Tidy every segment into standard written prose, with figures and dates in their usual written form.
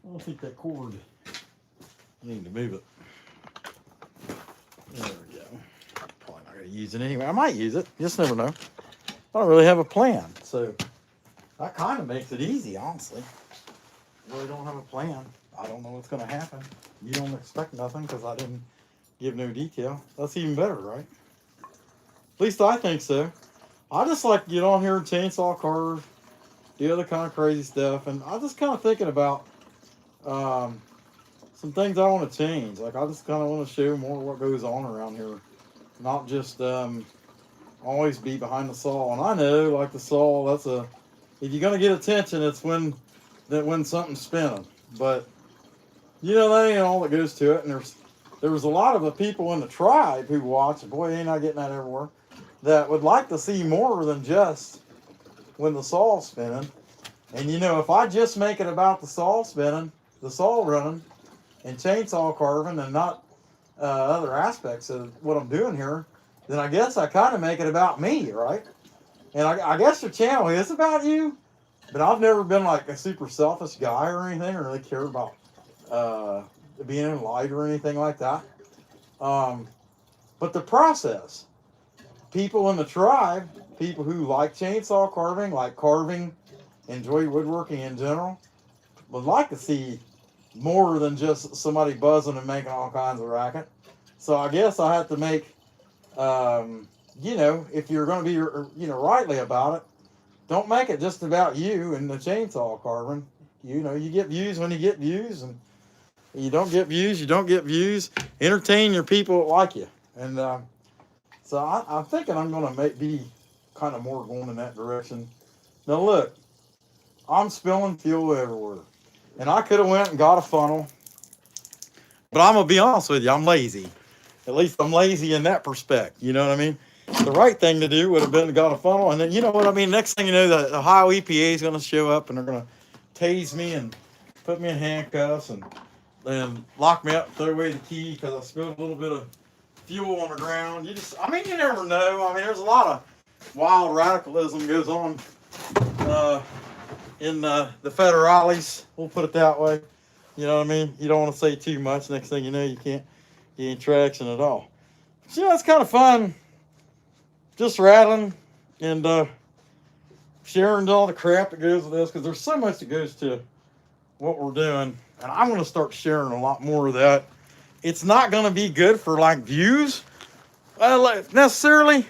I don't think that cord, I need to move it. There we go. Probably not going to use it anyway. I might use it. You just never know. I don't really have a plan. So that kind of makes it easy, honestly. Really don't have a plan. I don't know what's going to happen. You don't expect nothing because I didn't give no detail. That's even better, right? At least I think so. I just like to get on here and chainsaw cars, do other kind of crazy stuff. And I just kind of thinking about some things I want to change. Like I just kind of want to show more what goes on around here. Not just always be behind the saw. And I know, like the saw, that's a, if you're going to get attention, it's when something's spinning. But you know, that ain't all that goes to it. And there was a lot of the people in the tribe who watch, boy, ain't I getting that everywhere, that would like to see more than just when the saw's spinning. And you know, if I just make it about the saw spinning, the saw running, and chainsaw carving, and not other aspects of what I'm doing here, then I guess I kind of make it about me, right? And I guess your channel is about you, but I've never been like a super selfish guy or anything, or really cared about being in light or anything like that. But the process, people in the tribe, people who like chainsaw carving, like carving, enjoy woodworking in general, would like to see more than just somebody buzzing and making all kinds of racket. So I guess I have to make, you know, if you're going to be, you know, rightly about it, don't make it just about you and the chainsaw carving. You know, you get views when you get views, and you don't get views, you don't get views. Entertain your people that like you. And so I'm thinking I'm going to be kind of more going in that direction. Now look, I'm spilling fuel everywhere. And I could have went and got a funnel. But I'm going to be honest with you, I'm lazy. At least I'm lazy in that perspective. You know what I mean? The right thing to do would have been to got a funnel. And then, you know what I mean? Next thing you know, the Ohio EPA is going to show up and they're going to tase me and put me in handcuffs and lock me up and throw away the key because I spilled a little bit of fuel on the ground. I mean, you never know. I mean, there's a lot of wild radicalism goes on in the federales. We'll put it that way. You know what I mean? You don't want to say too much. Next thing you know, you can't get any traction at all. But, you know, it's kind of fun just rattling and sharing all the crap that goes with this, because there's so much that goes to what we're doing. And I'm going to start sharing a lot more of that. It's not going to be good for like views necessarily,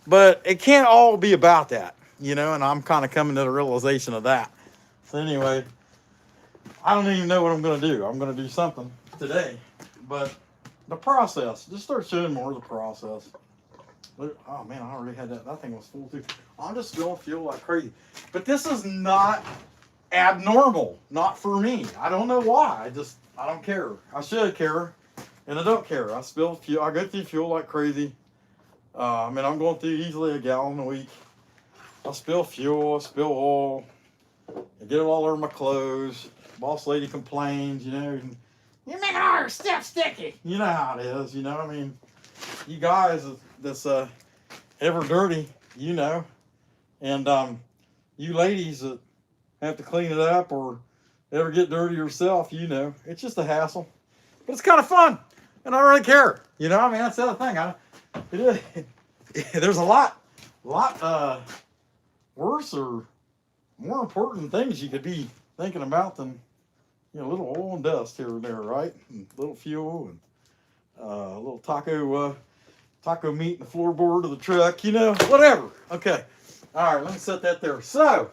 but it can't all be about that, you know, and I'm kind of coming to the realization of that. So anyway, I don't even know what I'm going to do. I'm going to do something today, but the process, just start showing more of the process. Oh man, I already had that. That thing was full too. I'm just spilling fuel like crazy. But this is not abnormal, not for me. I don't know why. I don't care. I should care, and I don't care. I spill fuel. I go through fuel like crazy. I mean, I'm going through easily a gallon a week. I spill fuel, I spill oil, I get it all over my clothes. Boss lady complains, you know, you're making all your stuff sticky. You know how it is, you know. I mean, you guys that's ever dirty, you know, and you ladies that have to clean it up or ever get dirty yourself, you know, it's just a hassle, but it's kind of fun, and I don't really care, you know. I mean, that's the other thing. There's a lot worse or more important things you could be thinking about than, you know, a little oil and dust here and there, right? And a little fuel and a little taco meat in the floorboard of the truck, you know, whatever. Okay. All right, let me set that there. So,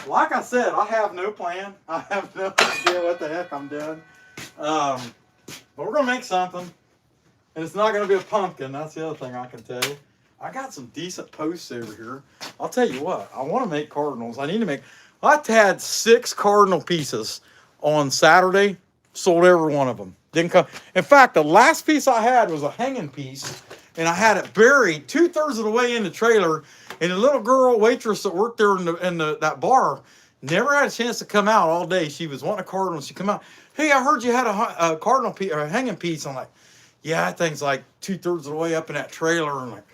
like I said, I have no plan. I have no idea what the heck I'm doing. But we're going to make something. And it's not going to be a pumpkin. That's the other thing I can tell you. I got some decent posts over here. I'll tell you what. I want to make cardinals. I had 6 cardinal pieces on Saturday. Sold every one of them. Didn't come. In fact, the last piece I had was a hanging piece. And I had it buried 2/3 of the way in the trailer. And the little girl waitress that worked there in that bar never had a chance to come out all day. She was wanting a cardinal. She come out. Hey, I heard you had a cardinal piece or a hanging piece. I'm like, yeah, that thing's like 2/3 of the way up in that trailer. And like,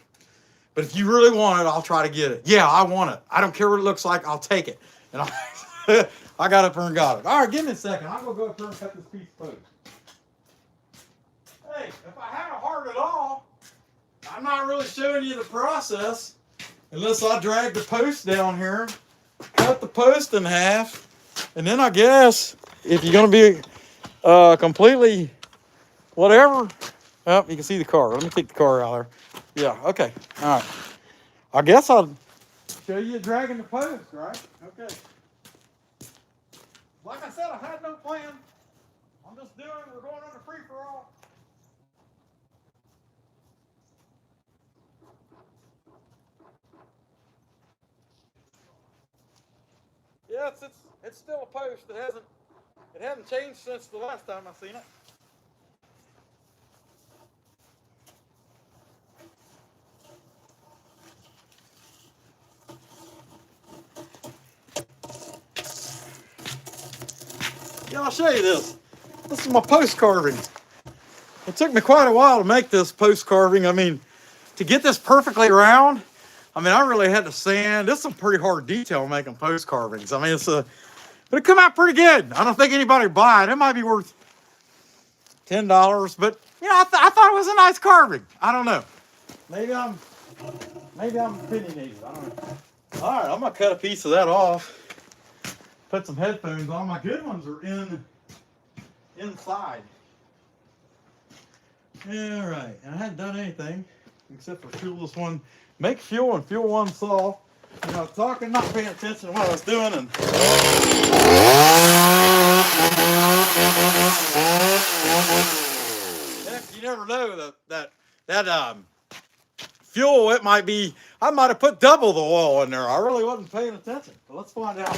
but if you really want it, I'll try to get it. Yeah, I want it. I don't care what it looks like. I'll take it. And I got up there and got it. All right, give me a second. I'm going to go up there and cut this piece of post. Hey, if I had a heart at all, I'm not really showing you the process unless I drag the post down here, cut the post in half, and then I guess if you're going to be completely whatever. Oh, you can see the car. Let me take the car out there. Yeah, okay. All right. I guess I'll show you dragging the post, right? Okay. Like I said, I had no plan. I'm just doing, we're going on a free-for-all. Yeah, it's still a post. It hasn't changed since the last time I seen it. Yeah, I'll show you this. This is my post carving. It took me quite a while to make this post carving. I mean, to get this perfectly round, I mean, I really had to sand. This is some pretty hard detail making post carvings. I mean, but it come out pretty good. I don't think anybody would buy it. It might be worth $10, but you know, I thought it was a nice carving. I don't know. Maybe I'm opinionated. I don't know. All right, I'm gonna cut a piece of that off. Put some headphones on. My good ones are inside. All right, and I hadn't done anything except for fuel this one. Make fuel and fuel one saw. You know, talking, not paying attention to what I was doing, and heck, you never know that fuel. It might be. I might have put double the oil in there. I really wasn't paying attention. But let's find out.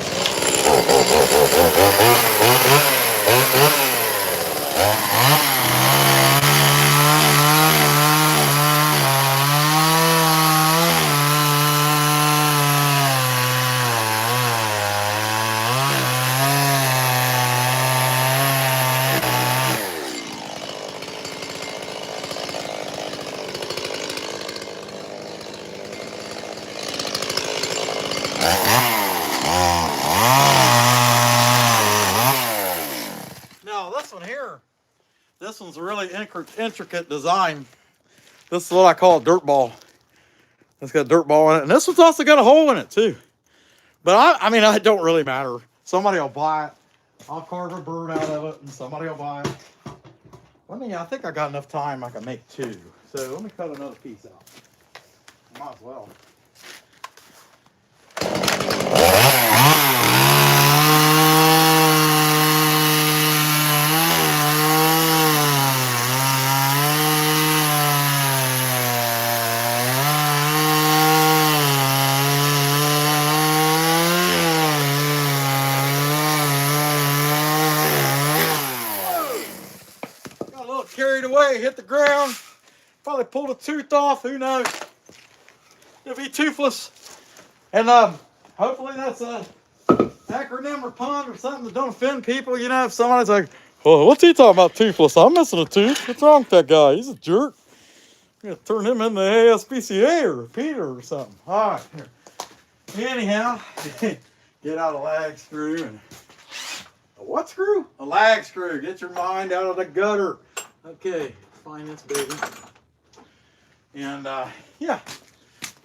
Now this one here, this one's a really intricate design. This is what I call a dirt ball. It's got a dirt ball in it, and this one's also got a hole in it too. But I mean, it don't really matter. Somebody will buy it. I'll carve a bird out of it, and somebody will buy it. I think I got enough time. I can make two. So let me cut another piece out. Might as well. Carried away, hit the ground, probably pulled a tooth off, who knows. It'll be toothless. And hopefully that's a acronym or pun or something that don't offend people. You know, if somebody's like, oh, what's he talking about toothless? I'm missing a tooth. What's wrong with that guy? He's a jerk. I'm going to turn him into ASPCA or Peter or something. All right, here. Anyhow, get out a lag screw and a what screw? A lag screw. Get your mind out of the gutter. Okay, find this baby. And yeah,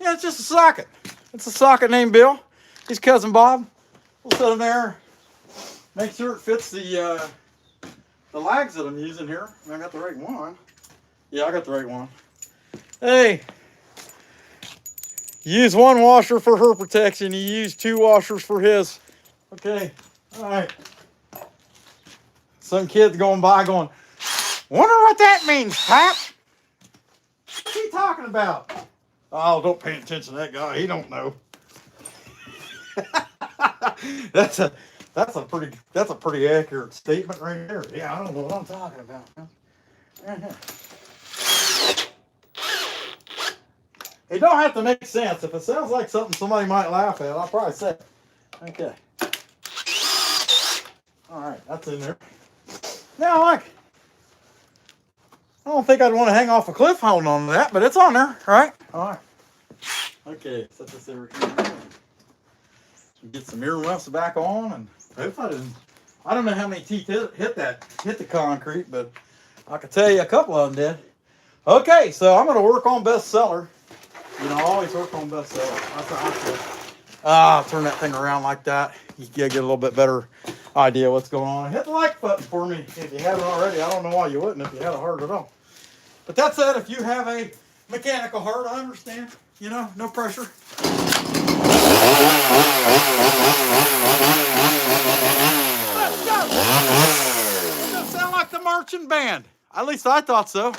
it's just a socket. It's a socket named Bill. He's cousin Bob. We'll set him there. Make sure it fits the lags that I'm using here. I got the right one. Yeah, I got the right one. Hey, use one washer for her protection. You use two washers for his. Okay, all right. Some kid's going by going, wonder what that means, Pap? What's he talking about? Oh, don't pay attention to that guy. He don't know. That's a pretty accurate statement right there. Yeah, I don't know what I'm talking about. It don't have to make sense. If it sounds like something somebody might laugh at, I'll probably say it. Okay. All right, that's in there. Now, I don't think I'd want to hang off a cliff holding on to that, but it's on there, right? All right. Okay, set this over here. Get some earmuffs back on and Hope I didn't. I don't know how many teeth hit the concrete, but I can tell you a couple of them did. Okay, so I'm gonna work on bestseller. You know, I always work on bestseller. That's how I feel. I'll turn that thing around like that. You get a little bit better idea what's going on. Hit the like button for me if you haven't already. I don't know why you wouldn't if you had a heart at all. But that said, if you have a mechanical heart, I understand. You know, no pressure. Let's go! It doesn't sound like the marching band. At least I thought so.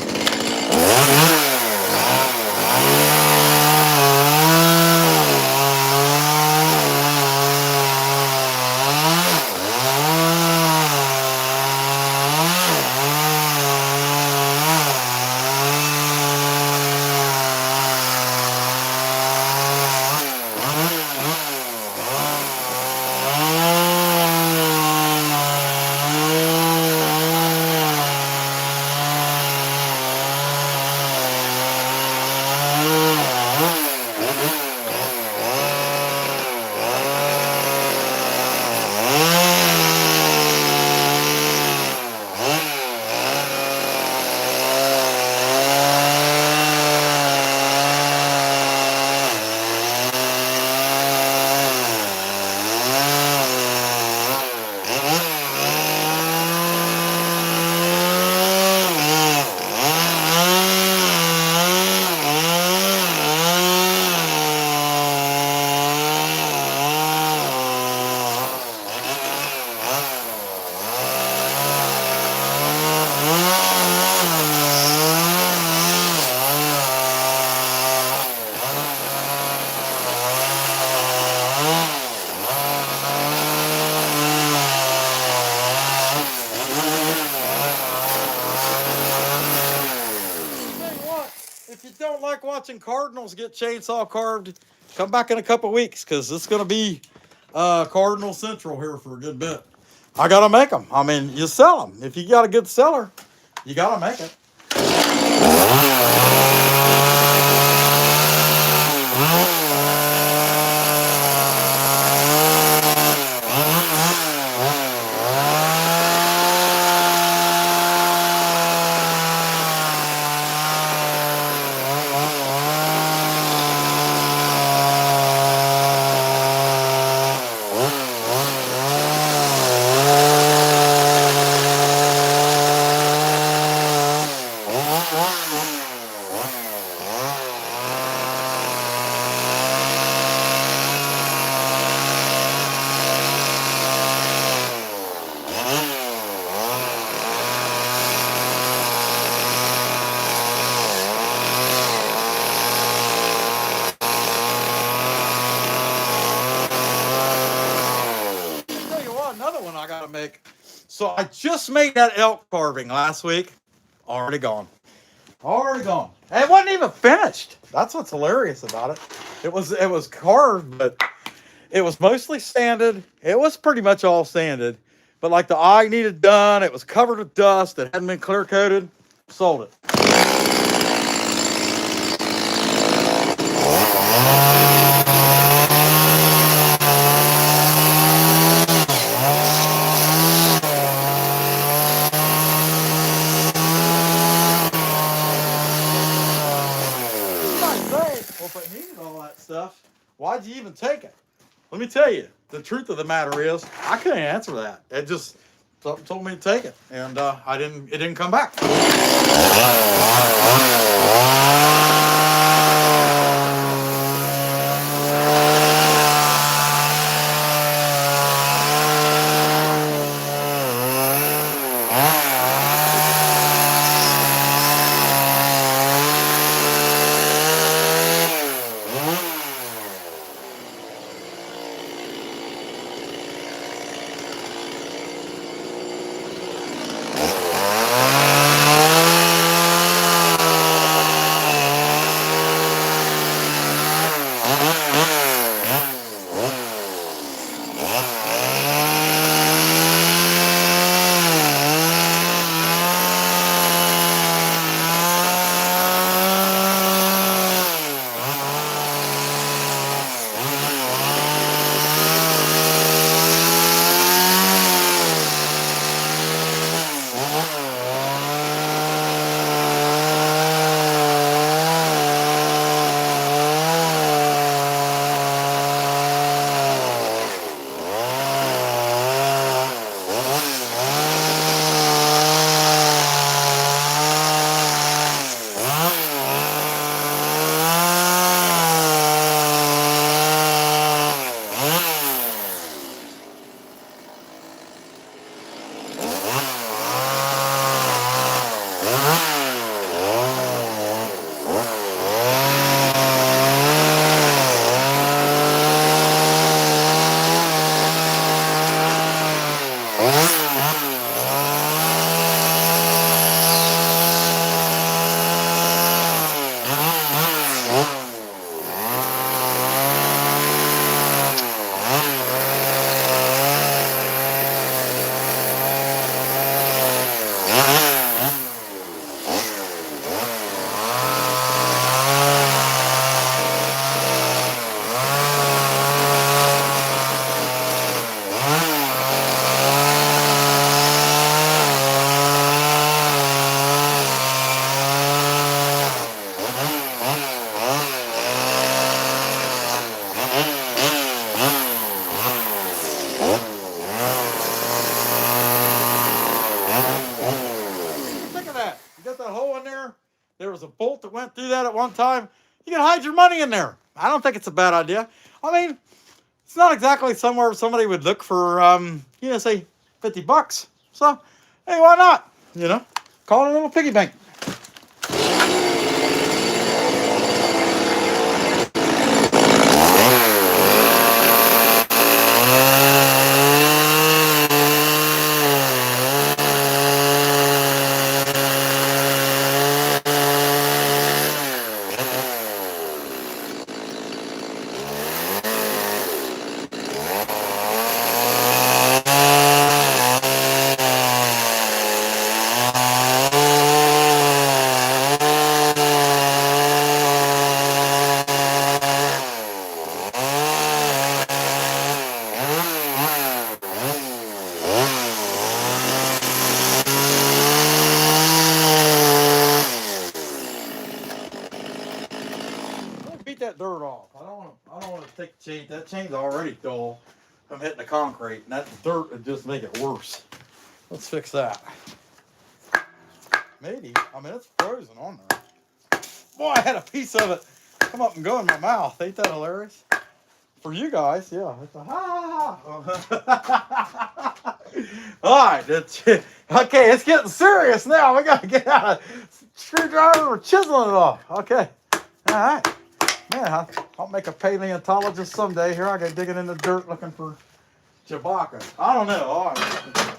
If you don't like watching Cardinals get chainsaw carved, come back in a couple weeks because it's going to be Cardinal Central here for a good bit. I got to make them. I mean, you sell them. If you got a good seller, you got to make it. Another one I gotta make. So I just made that elk carving last week. Already gone. Already gone. And it wasn't even finished. That's what's hilarious about it. It was carved, but it was mostly sanded. It was pretty much all sanded. But like the eye needed done, it was covered with dust. It hadn't been clear coated. Sold it. Well, if it needed all that stuff, why'd you even take it? Let me tell you, the truth of the matter is, I couldn't answer that. It just something told me to take it, and I didn't. It didn't come back. there was a bolt that went through that at one time, you can hide your money in there. I don't think it's a bad idea. I mean, it's not exactly somewhere somebody would look for, say $50. So, hey, why not? Call it a little piggy bank. Beat that dirt off. I don't want to take the chain. That chain's already dull from hitting the concrete, and that dirt would just make it worse. Let's fix that. Maybe. I mean, it's frozen on there. Boy, I had a piece of it come up and go in my mouth. Ain't that hilarious? For you guys, yeah. It's a ha. All right, okay. It's getting serious now. We gotta get out a screwdriver. We're chiseling it off. Okay. All right. Man, I'll make a paleontologist someday. Here I go digging in the dirt looking for Chewbacca. I don't know. All right.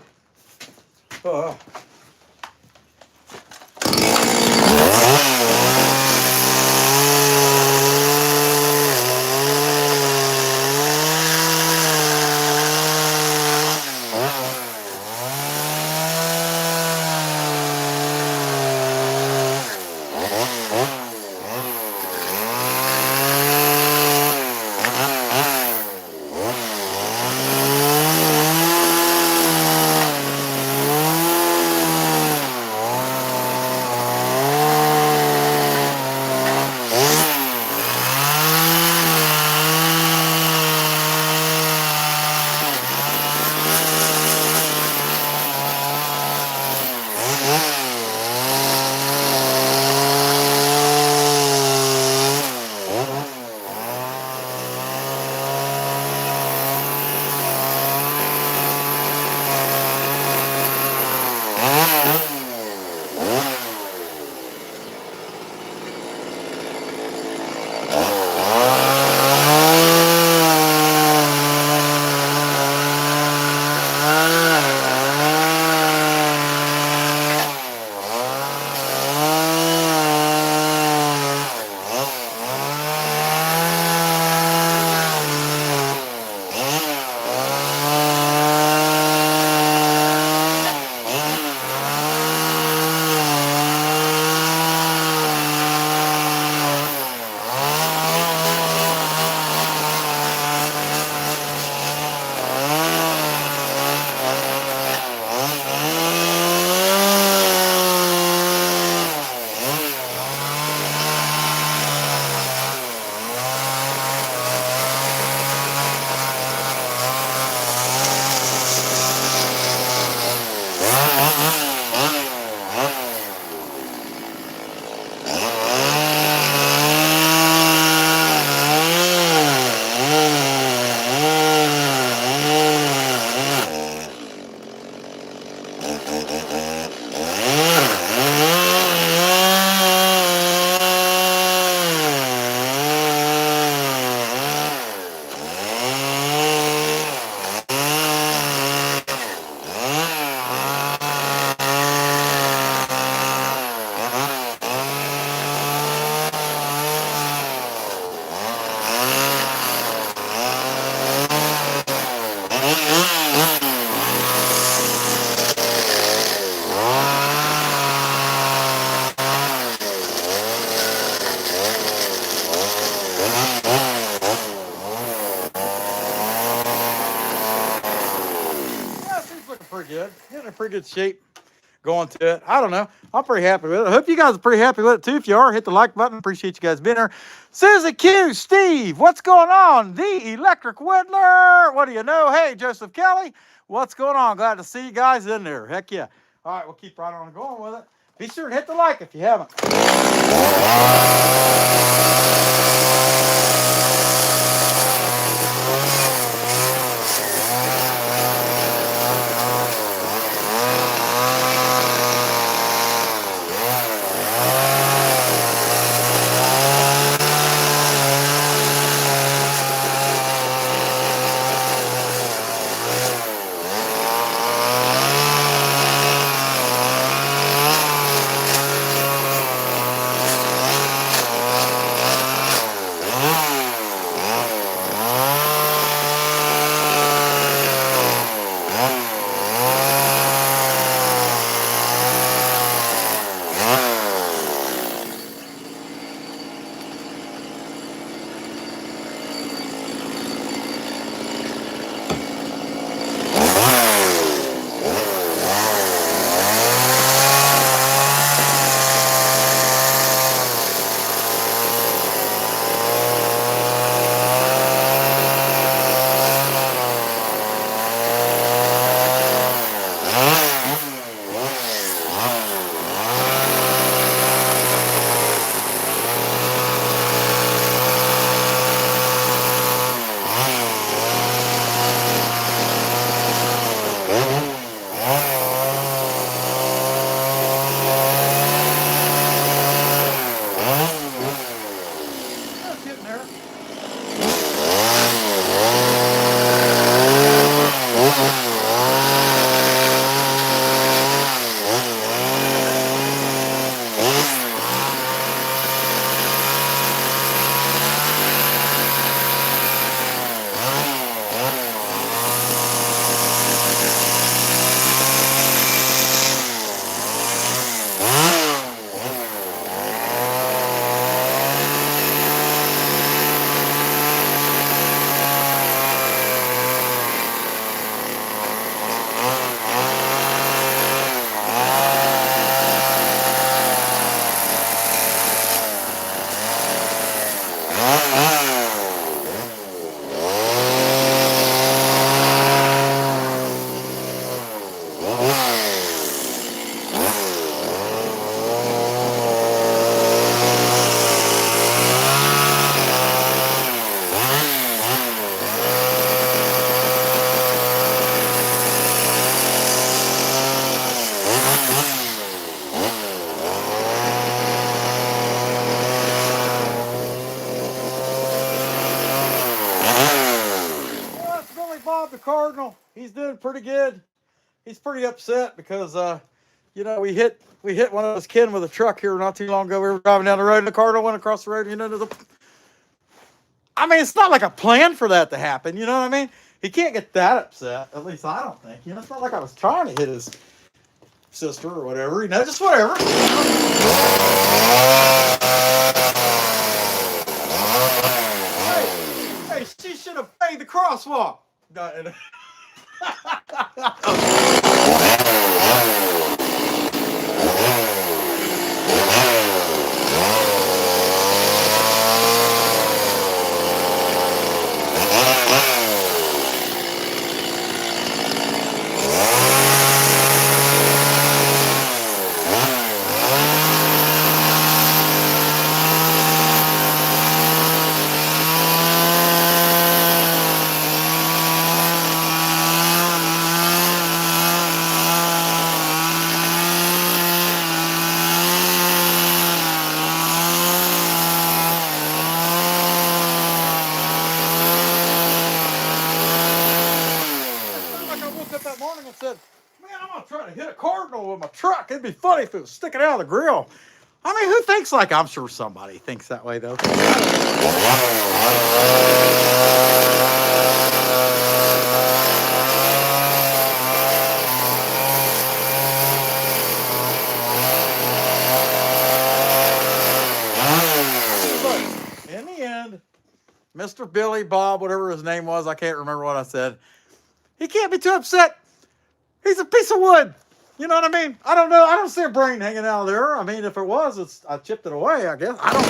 good. Getting in pretty good shape going to it. I don't know. I'm pretty happy with it. I hope you guys are pretty happy with it too. If you are, hit the like button. Appreciate you guys being here. Susie Q, Steve, what's going on? The Electric Whittler. What do you know? Hey, Joseph Kelly, what's going on? Glad to see you guys in there. Heck yeah. All right, we'll keep right on going with it. Be sure to hit the like if you haven't. That's getting there. Well, it's Billy Bob the Cardinal. He's doing pretty good. He's pretty upset because we hit one of those kids with a truck here not too long ago. We were driving down the road and the Cardinal went across the road. I mean, it's not like a plan for that to happen. You know what I mean? He can't get that upset. At least I don't think. It's not like I was trying to hit his sister or whatever. Just whatever. Hey, she should have paid the crosswalk. Like I woke up that morning and said, man, I'm going to try to hit a Cardinal with my truck. It'd be funny if it was sticking out of the grill. I mean, who thinks like I'm sure somebody thinks that way, though. But in the end, Mr. Billy Bob, whatever his name was, I can't remember what I said. He can't be too upset. He's a piece of wood. You know what I mean? I don't know. I don't see a brain hanging out of there. I mean, if it was, I chipped it away, I guess. I don't know.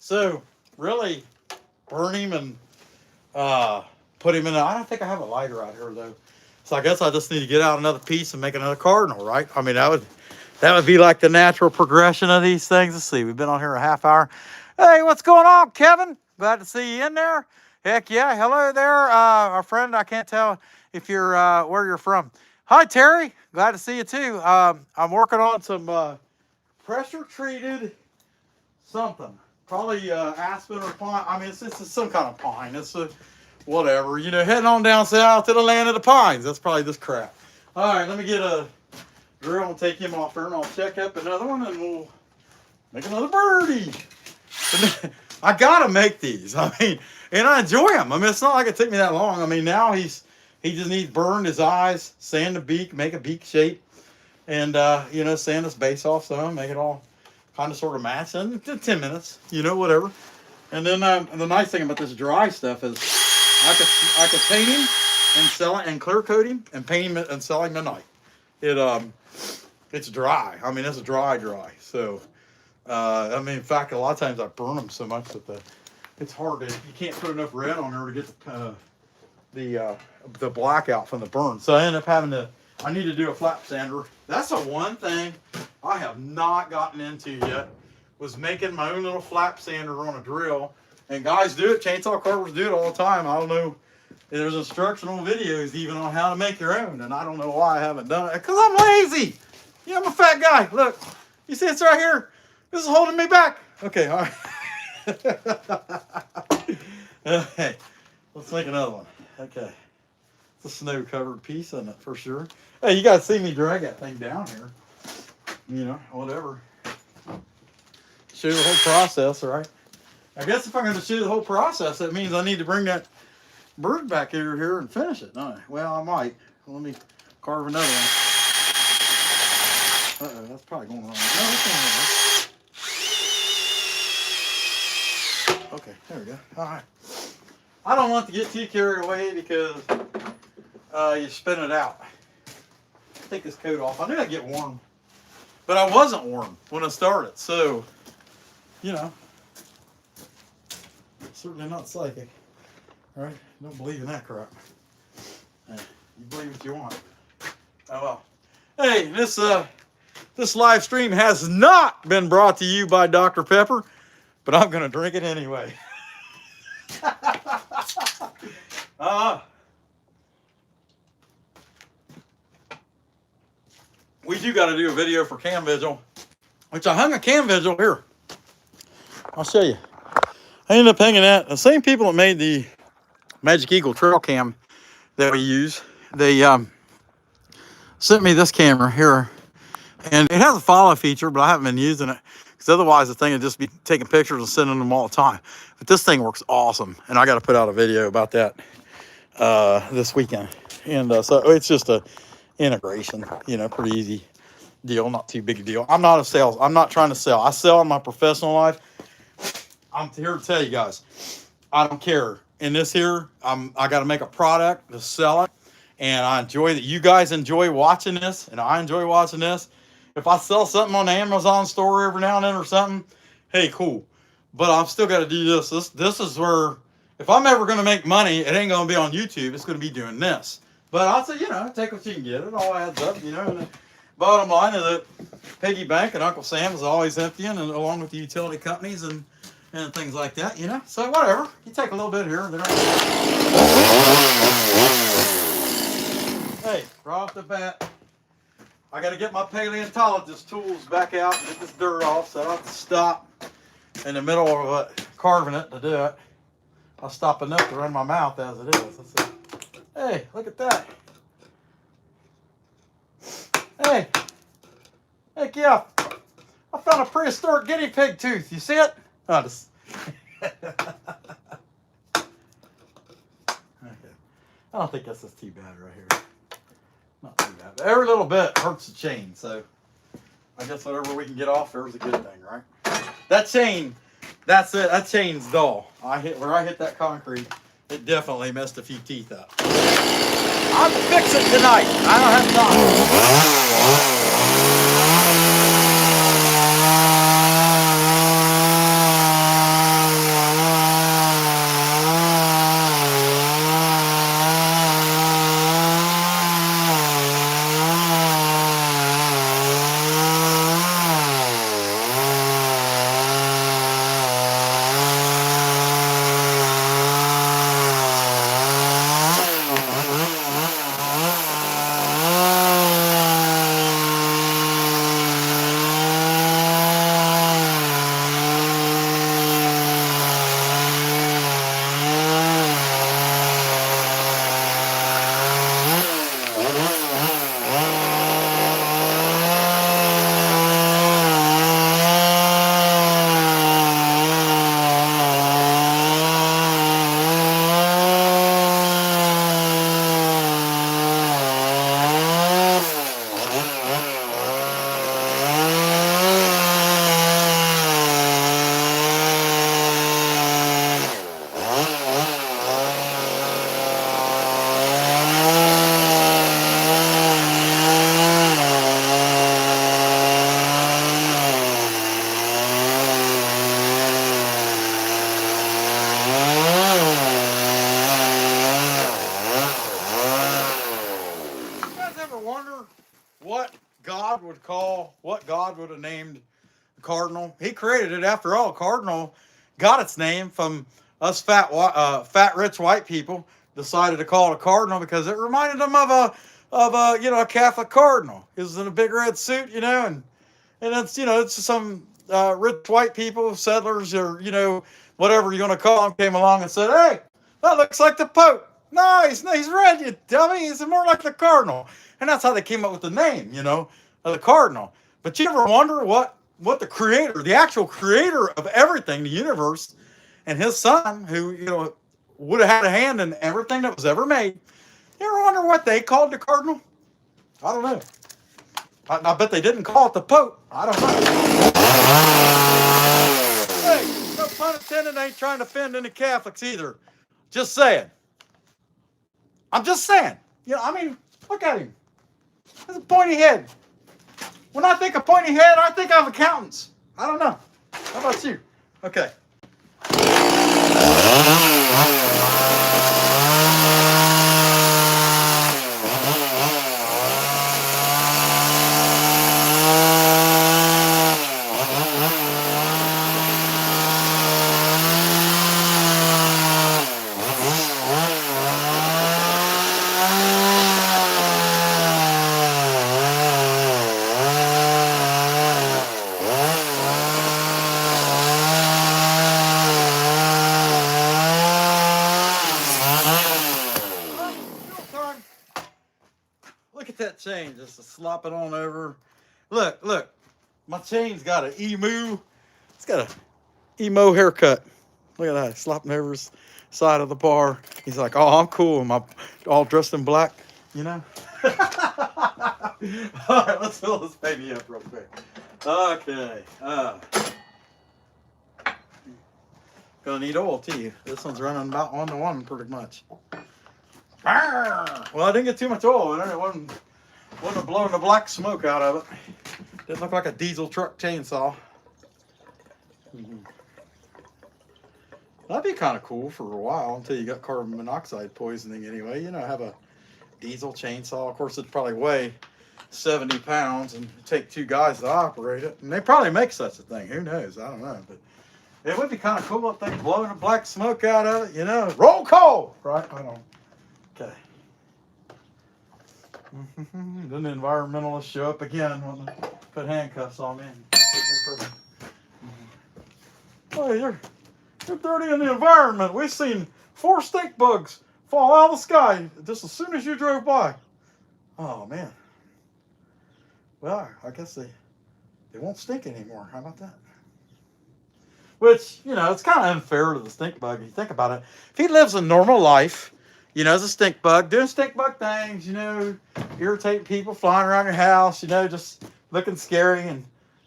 So really burn him and put him in. I don't think I have a lighter out here though. So I guess I just need to get out another piece and make another cardinal, right? I mean, that would be like the natural progression of these things. Let's see, we've been on here a half hour. Hey, what's going on, Kevin? Glad to see you in there. Heck yeah, hello there, our friend. I can't tell if you're where you're from. Hi, Terry. Glad to see you too. I'm working on some pressure treated something. Probably aspen or pine. I mean, it's some kind of pine. It's a whatever. You know, heading on down south to the land of the pines. That's probably this crap. All right, let me get a drill and take him off there, and I'll check up another one, and we'll make another birdie. I gotta make these. I mean, and I enjoy them. I mean, it's not like it took me that long. I mean, now he just needs burned his eyes, sand the beak, make a beak shape, and you know, sand his base off some, make it all kind of sort of match in 10 minutes, you know, whatever. And then the nice thing about this dry stuff is I could paint him and sell it and clear coat him and paint him and sell him tonight. It's dry. I mean, it's a dry. So, I mean, in fact, a lot of times I burn them so much that it's hard to, you can't put enough red on there to get the black out from the burn. So I end up I need to do a flap sander. That's the one thing I have not gotten into yet, was making my own little flap sander on a drill. And guys do it, chainsaw carvers do it all the time. I don't know, there's instructional videos even on how to make your own, and I don't know why I haven't done it, because I'm lazy. Yeah, I'm a fat guy. Look, you see it's right here? This is holding me back. Okay, all right. Okay, let's make another one. Okay, it's a snow-covered piece, isn't it, for sure? Hey, you guys see me drag that thing down here. You know, whatever. Show the whole process, all right? I guess if I'm going to show the whole process, that means I need to bring that bird back over here and finish it. All right. Well, I might. Let me carve another one. Uh-oh, that's probably going wrong. No, that's going wrong. Okay, there we go. All right. I don't want to get too carried away because you spin it out. Take this coat off. I knew I'd get warm, but I wasn't warm when I started. So, you know, certainly not psychic. All right? Don't believe in that crap. Hey, you believe what you want. Oh well. Hey, this live stream has not been brought to you by Dr. Pepper, but I'm gonna drink it anyway. We do got to do a video for Cam Vigil, which I hung a Cam Vigil here. I'll show you. I ended up hanging that. The same people that made the Magic Eagle trail cam that we use, they sent me this camera here, and it has a follow feature, but I haven't been using it because otherwise the thing would just be taking pictures and sending them all the time. But this thing works awesome, and I got to put out a video about that this weekend. And so it's just a integration, you know, pretty easy deal, not too big a deal. I'm not trying to sell. I sell in my professional life. I'm here to tell you guys, I don't care. In this here, I got to make a product to sell it, and I enjoy that you guys enjoy watching this, and I enjoy watching this. If I sell something on the Amazon store every now and then or something, hey, cool. But I've still got to do this. This is where, if I'm ever going to make money, it ain't going to be on YouTube. It's going to be doing this. But I'll say, you know, take what you can get. It all adds up, you know. And the bottom line is that piggy bank and Uncle Sam is always emptying, and along with the utility companies and things like that, you know. So whatever. You take a little bit here and there. Hey, right off the bat, I got to get my paleontologist tools back out and get this dirt off, so I don't have to stop in the middle of carving it to do it. I'll stop enough to run my mouth as it is. Let's see. Hey, look at that. Hey. Heck yeah. I found a prehistoric guinea pig tooth. You see it? Oh, just... Okay. I don't think this is too bad right here. Not too bad. But every little bit hurts the chain, so I guess whatever we can get off there is a good thing, right? That chain, that's it. That chain's dull. Where I hit that concrete, it definitely messed a few teeth up. I'll fix it tonight. I don't have time. what God would have named the cardinal. He created it. After all, cardinal got its name from us fat rich white people decided to call it a cardinal because it reminded them of a Catholic cardinal. He was in a big red suit, and it's some rich white people, settlers, or whatever you're going to call them, came along and said, "Hey, that looks like the Pope." No, he's red, you dummy. He's more like the cardinal, and that's how they came up with the name, of the cardinal. But you ever wonder what the creator, the actual creator of everything, the universe, and his son, who would have had a hand in everything that was ever made. You ever wonder what they called the cardinal? I don't know. I bet they didn't call it the Pope. I don't know. Hey, no pun intended. I ain't trying to offend any Catholics either. Just saying. I'm just saying. Look at him. That's a pointy head. When I think of pointy head, I think of accountants. I don't know. How about you? Okay. Look at that chain, just to slop it on over. Look, my chain's got an emu. It's got a emo haircut. Look at that, slopping over his side of the bar. He's like, "Oh, I'm cool. I'm all dressed in black, All right, let's fill this baby up real quick. Okay. Gonna need oil too. This one's running about 1-to-1 pretty much. Well, I didn't get too much oil in it. It wasn't blowing the black smoke out of it. Didn't look like a diesel truck chainsaw. That'd be kind of cool for a while until you got carbon monoxide poisoning anyway. Have a diesel chainsaw. Of course, it'd probably weigh 70 pounds and take 2 guys to operate it. And they probably make such a thing. Who knows? I don't know. But it would be kind of cool if they blowing the black smoke out of it, Roll call! Right? I don't. Okay. Then the environmentalists show up again when they put handcuffs on me. Oh, you're dirty in the environment. We've seen 4 stink bugs fall out of the sky just as soon as you drove by. Oh, man. Well, I guess they won't stink anymore. How about that? Which, it's kind of unfair to the stink bug if you think about it. If he lives a normal life, as a stink bug, doing stink bug things, irritating people, flying around your house, just looking scary and,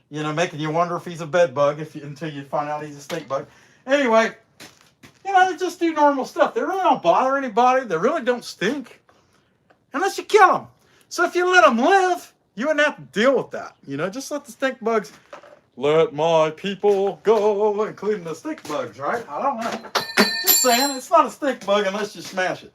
making you wonder if he's a bed bug until you find out he's a stink bug. Anyway, they just do normal stuff. They really don't bother anybody. They really don't stink unless you kill them. So if you let them live, you wouldn't have to deal with that. Just let the stink bugs, let my people go, including the stink bugs, right? I don't know. Just saying, it's not a stink bug unless you smash it.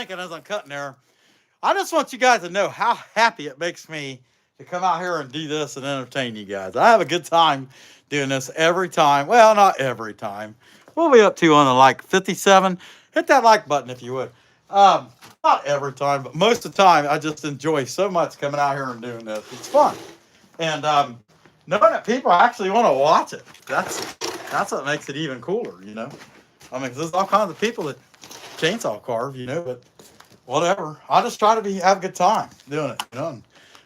thinking as I'm cutting there, I just want you guys to know how happy it makes me to come out here and do this and entertain you guys. I have a good time doing this every time. Well, not every time. We'll be up to on the like 57. Hit that like button if you would. Not every time, but most of the time, I just enjoy so much coming out here and doing this. It's fun. And knowing that people actually want to watch it, that's what makes it even cooler, you know? I mean, 'cause there's all kinds of people that chainsaw carve, you know, but whatever. I just try to have a good time doing it, you know? And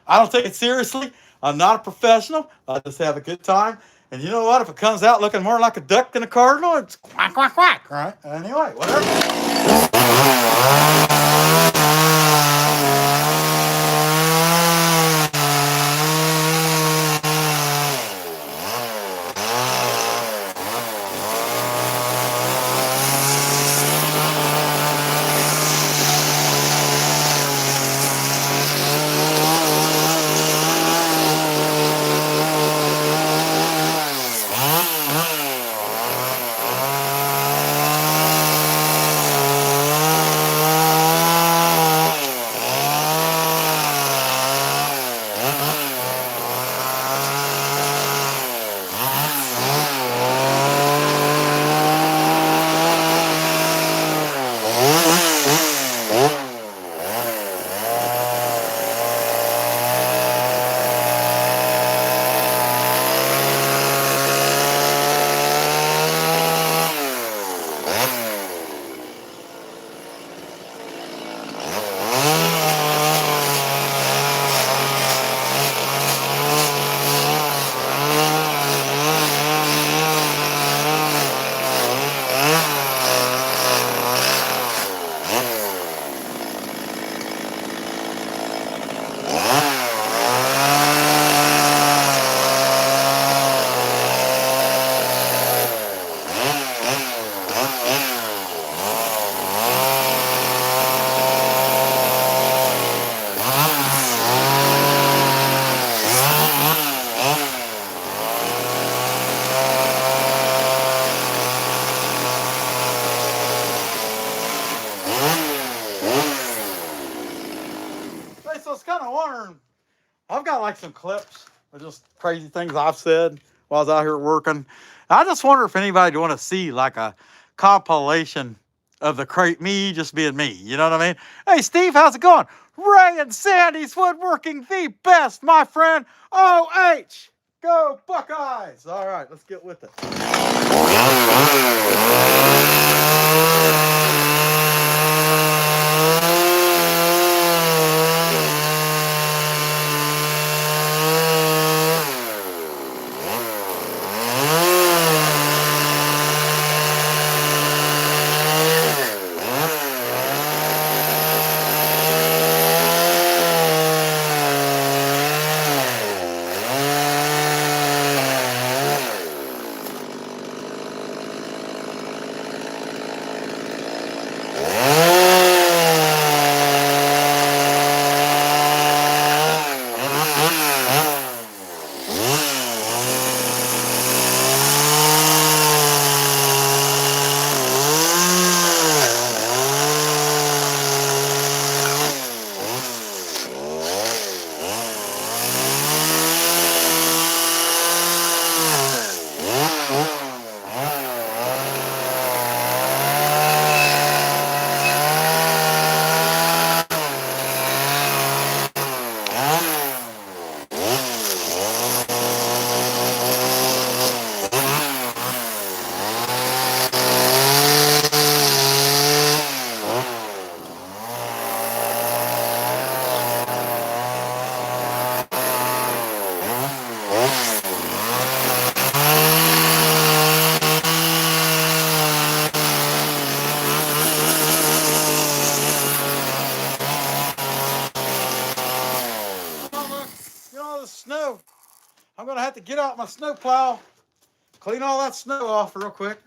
I don't take it seriously. I'm not a professional. I just have a good time. And you know what? If it comes out looking more like a duck than a cardinal, it's quack, quack, quack, right? Anyway, whatever. Hey, so I was kind of wondering, I've got like some clips of just crazy things I've said while I was out here working. I just wonder if anybody would want to see like a compilation of me just being me. You know what I mean? Hey, Steve, how's it going? Ray and Sandy's Woodworking, the best, my friend. OH! Go Buckeyes! All right, let's get with it. The snow. I'm gonna have to get out my snow plow, clean all that snow off real quick.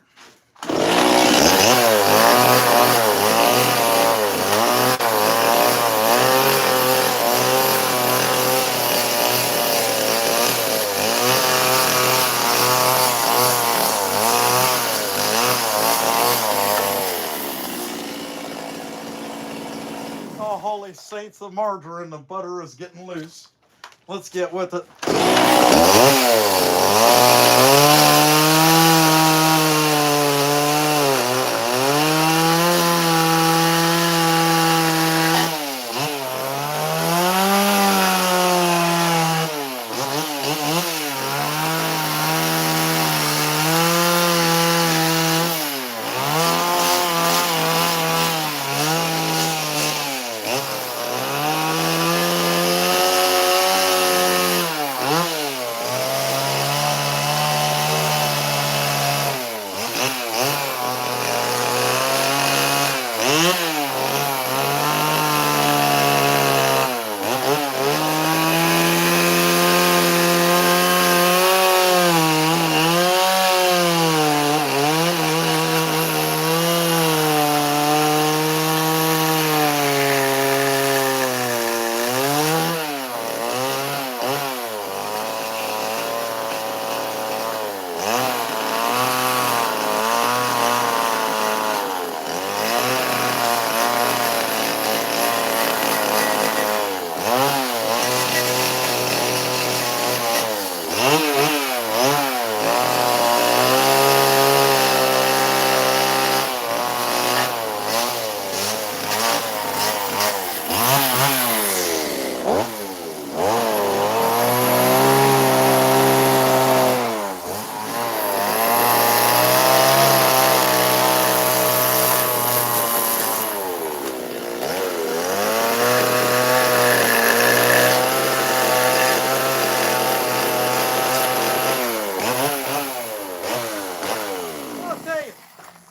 holy saints of margarine, the butter is getting loose. Let's get with it.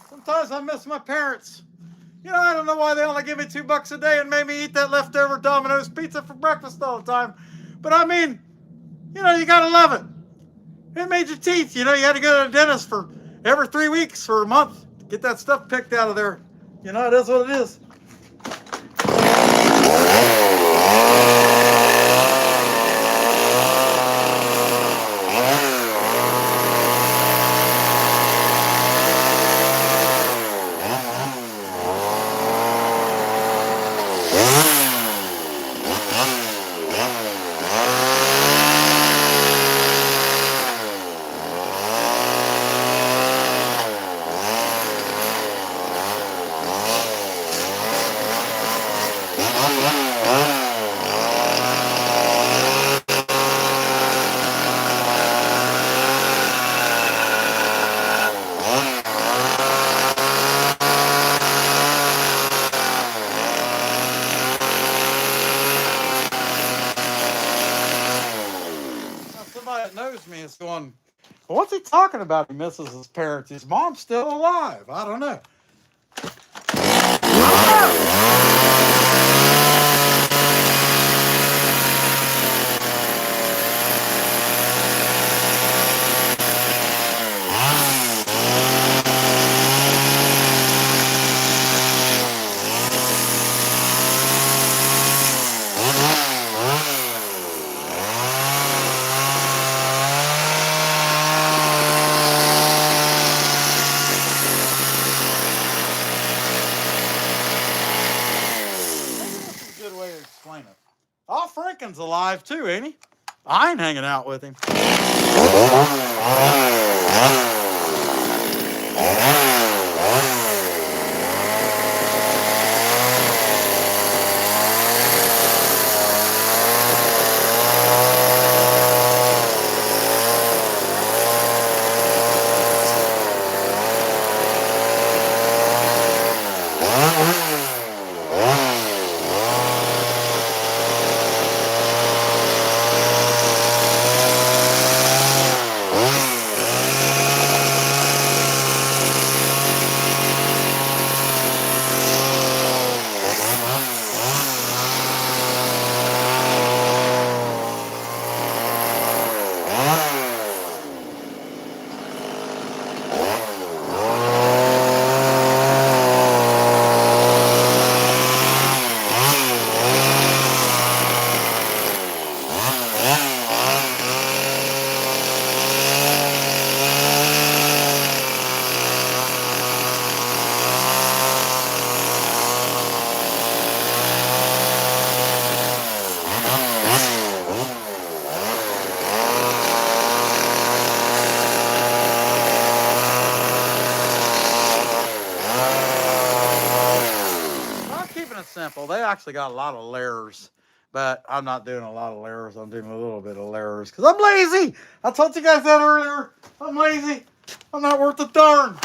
Sometimes I miss my parents. You know, I don't know why they only give me $2 a day and made me eat that leftover Domino's pizza for breakfast all the time. But I mean, you know, you gotta love it. It made your teeth. You know, you had to go to the dentist for every 3 weeks or a month to get that stuff picked out of there. You know, it is what it is. Somebody that knows me is going, well, what's he talking about? He misses his parents. His mom's still alive. I don't know. Explain it. Oh, Franken's alive too, ain't he? I ain't hanging out with him. example, they actually got a lot of layers, but I'm not doing a lot of layers. I'm doing a little bit of layers because I'm lazy. I told you guys that earlier. I'm lazy. I'm not worth a darn.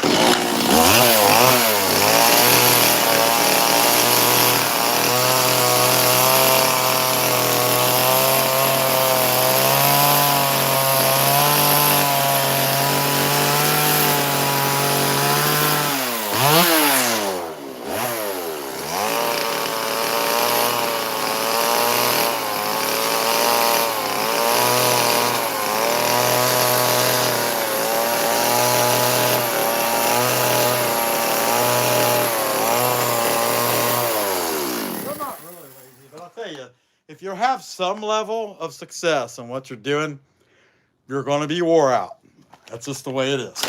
If you have some level of success in what you're doing, you're going to be wore out. That's just the way it is.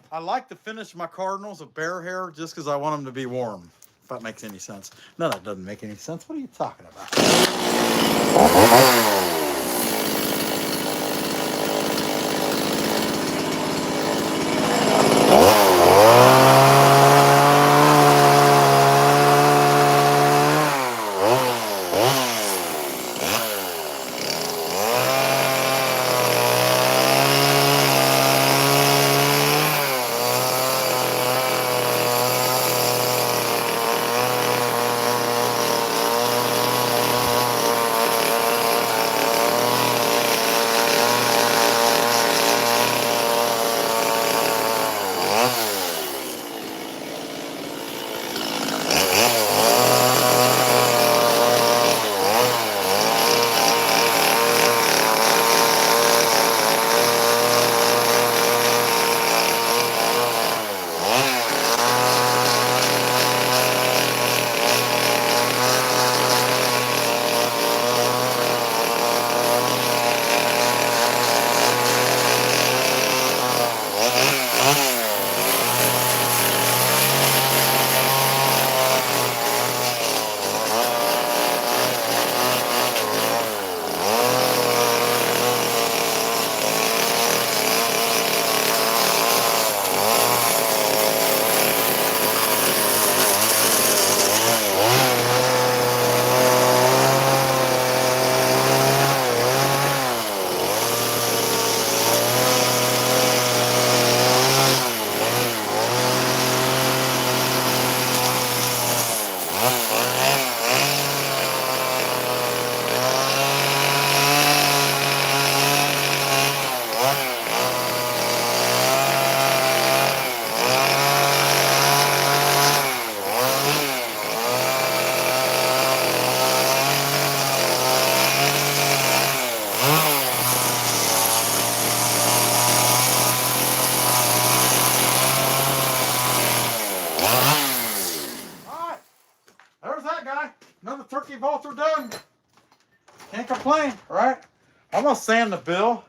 I like to finish my cardinals with bear hair just because I want them to be warm. If that makes any sense. No, that doesn't make any sense. What are you talking about? Another turkey bolts are done. Can't complain, right? I'm gonna sand the bill,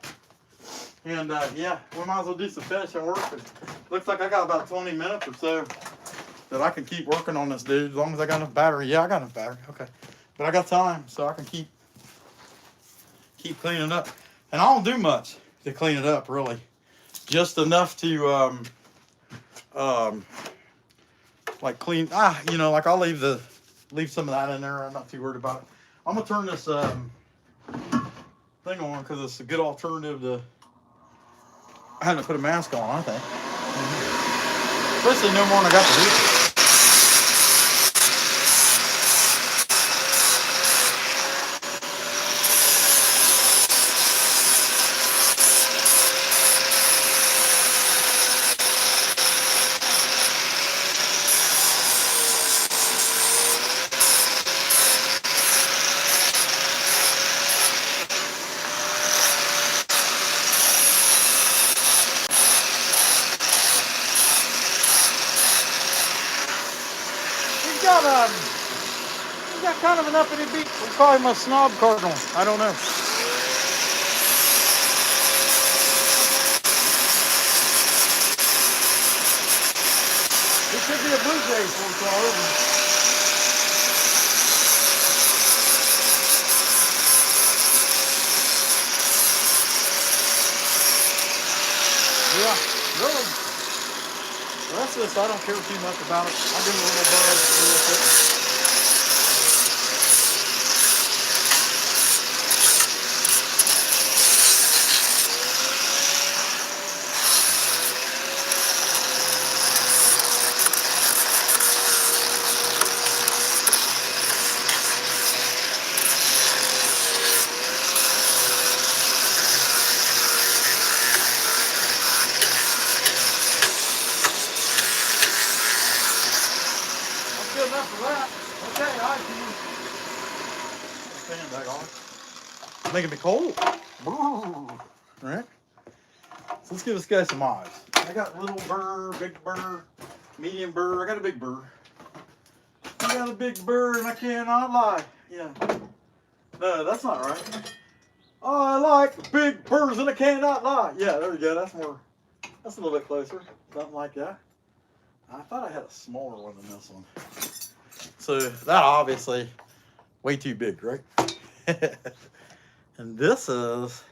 and yeah, we might as well do some finishing work. Looks like I got about 20 minutes or so that I can keep working on this, dude. As long as I got enough battery. Yeah, I got enough battery. Okay, but I got time, so I can keep cleaning up. And I don't do much to clean it up, really. Just enough to like clean. Like I'll leave some of that in there. I'm not too worried about it. I'm gonna turn this thing on because it's a good alternative to having to put a mask on, I think. Especially no more than I got the heat. He's got kind of an uppity beak. We call him a snob cardinal. I don't know. He could be a Blue Jay for it's all over. Yeah, really. The rest of this, I don't care too much about it. I do a little buzz with it. Good enough for that. Okay, I can stand back on. It's making me cold. All right. So let's give this guy some eyes. I got little burr, big burr, medium burr. I got a big burr. I got a big burr and I cannot lie. Yeah. No, that's not right. I like big burrs and I cannot lie. Yeah, there we go. That's more. That's a little bit closer. Something like that. I thought I had a smaller one than this one. So that obviously way too big, right? And this is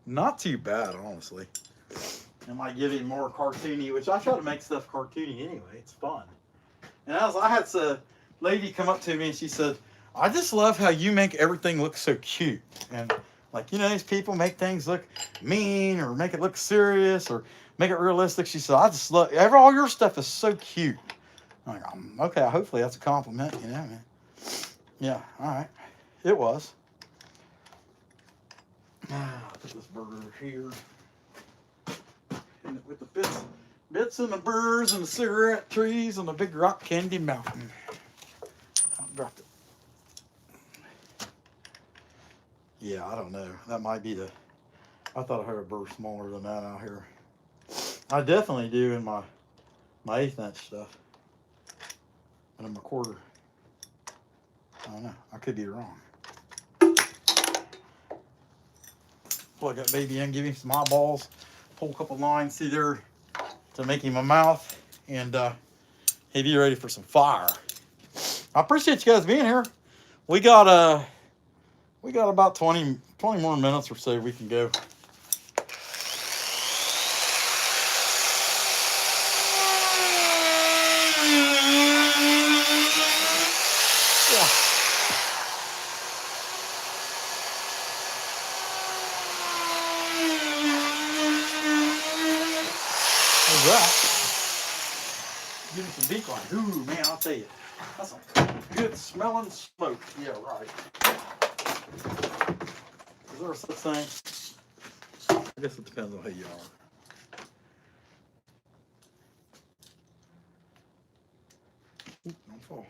not too bad, honestly. It might give him more cartoony, which I try to make stuff cartoony anyway. It's fun. And I had a lady come up to me and she said, I just love how you make everything look so cute. And like, you know, these people make things look mean or make it look serious or make it realistic. She said, I just love, all your stuff is so cute. I'm like, okay, hopefully that's a compliment, you know, man. Yeah, all right. It was. I'll put this burger here. And with the bits and the burrs and the cigarette trees and the big rock candy mountain. I dropped it. Yeah, I don't know. That might be I thought I had a burr smaller than that out here. I definitely do in my 1/8 inch stuff. And in my quarter. I don't know. I could be wrong. Plug that baby in, give him some eyeballs, pull a couple lines through there to make him a mouth, and he'll be ready for some fire. I appreciate you guys being here. We got about 20 more minutes or so we can go. That. Give it some beak line. Ooh, man, I'll tell you. That's a good smelling smoke. Yeah, right. Is there such thing? I guess it depends on who you are. Ooh, don't fall.